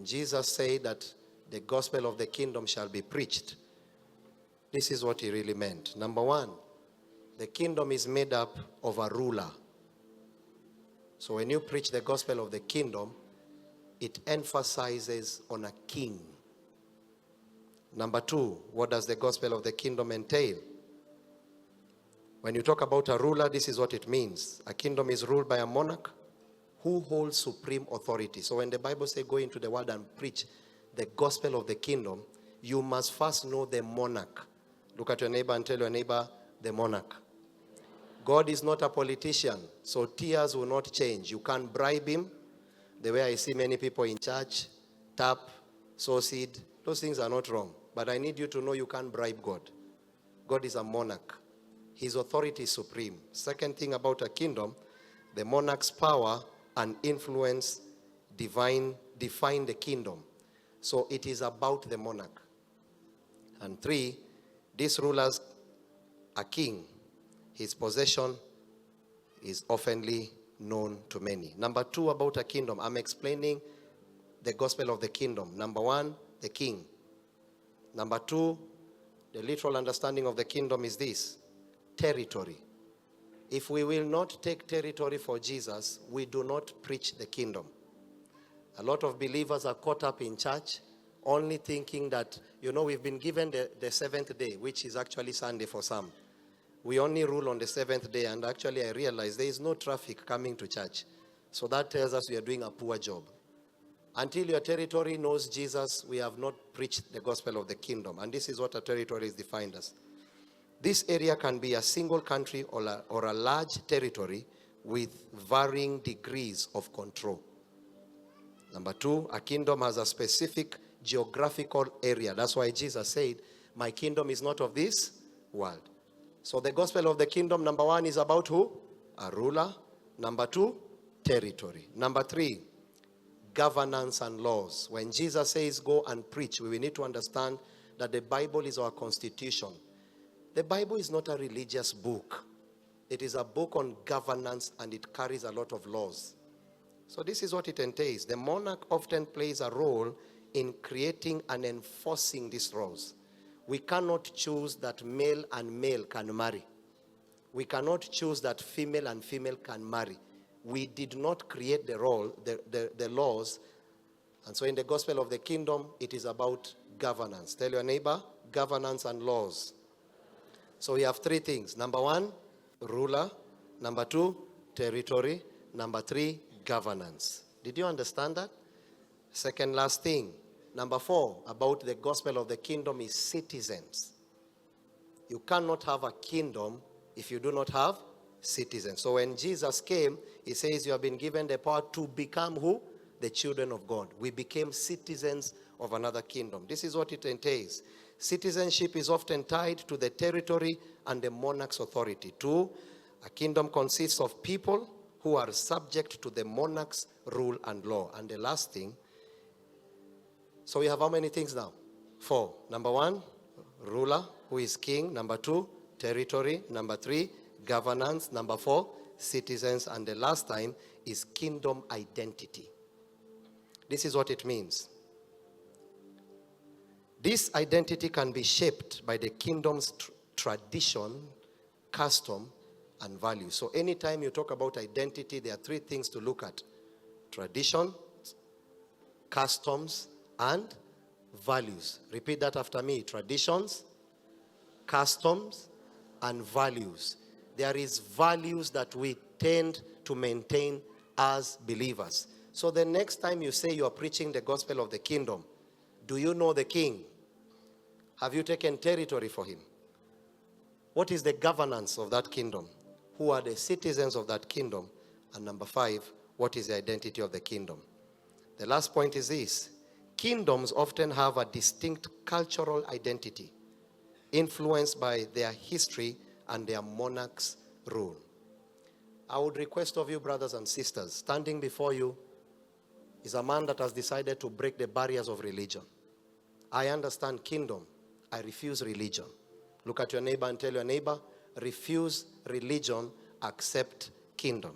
Jesus said that the gospel of the kingdom shall be preached, this is what he really meant. Number one, the kingdom is made up of a ruler. So when you preach the gospel of the kingdom, it emphasizes on a king. Number two, what does the gospel of the kingdom entail? When you talk about a ruler, this is what it means. A kingdom is ruled by a monarch who holds supreme authority. So when the Bible says go into the world and preach the gospel of the kingdom, you must first know the monarch. Look at your neighbor and tell your neighbor, the monarch. God is not a politician, so tears will not change. You can't bribe him. The way I see many people in church, tap, sow seed, those things are not wrong. But I need you to know you can't bribe God. God is a monarch. His authority is supreme. Second thing about a kingdom, the monarch's power and influence define the kingdom. So it is about the monarch. And three, this ruler's a king. His possession is oftenly known to many. Number two about a kingdom, I'm explaining the gospel of the kingdom. Number one, the king. Number two, the literal understanding of the kingdom is this: territory. If we will not take territory for Jesus, we do not preach the kingdom. A lot of believers are caught up in church, only thinking that, we've been given the seventh day, which is actually Sunday for some. We only rule on the seventh day, and actually I realize there is no traffic coming to church. So that tells us we are doing a poor job. Until your territory knows Jesus, we have not preached the gospel of the kingdom. And this is what a territory is defined as. This area can be a single country or a large territory with varying degrees of control. Number two, a kingdom has a specific geographical area. That's why Jesus said, my kingdom is not of this world. So the gospel of the kingdom, number one, is about who? A ruler. Number two, territory. Number three, governance and laws. When Jesus says go and preach, we need to understand that the Bible is our constitution. The Bible is not a religious book. It is a book on governance, and it carries a lot of laws. So this is what it entails. The monarch often plays a role in creating and enforcing these laws. We cannot choose that male and male can marry. We cannot choose that female and female can marry. We did not create the laws. And so in the gospel of the kingdom, it is about governance. Tell your neighbor, governance and laws. So we have three things. Number one, ruler. Number two, territory. Number three, governance. Did you understand that? Second last thing. Number four, about the gospel of the kingdom is citizens. You cannot have a kingdom if you do not have citizens. So when Jesus came, he says you have been given the power to become who? The children of God. We became citizens of another kingdom. This is what it entails. Citizenship is often tied to the territory and the monarch's authority. Two, a kingdom consists of people who are subject to the monarch's rule and law. And the last thing, so we have how many things now? Four. Number one, ruler, who is king. Number two, territory. Number three, governance. Number four, citizens. And the last time is kingdom identity. This is what it means. This identity can be shaped by the kingdom's tradition, custom, and value. So anytime you talk about identity, there are three things to look at: tradition, customs, and values. Repeat that after me: traditions, customs, and values. There is values that we tend to maintain as believers. So the next time you say you are preaching the gospel of the kingdom, do you know the king? Have you taken territory for him? What is the governance of that kingdom? Who are the citizens of that kingdom? And number five, what is the identity of the kingdom? The last point is this: kingdoms often have a distinct cultural identity, influenced by their history and their monarch's rule. I would request of you, brothers and sisters, standing before you is a man that has decided to break the barriers of religion. I understand kingdom. I refuse religion. Look at your neighbor and tell your neighbor, refuse religion, accept kingdom.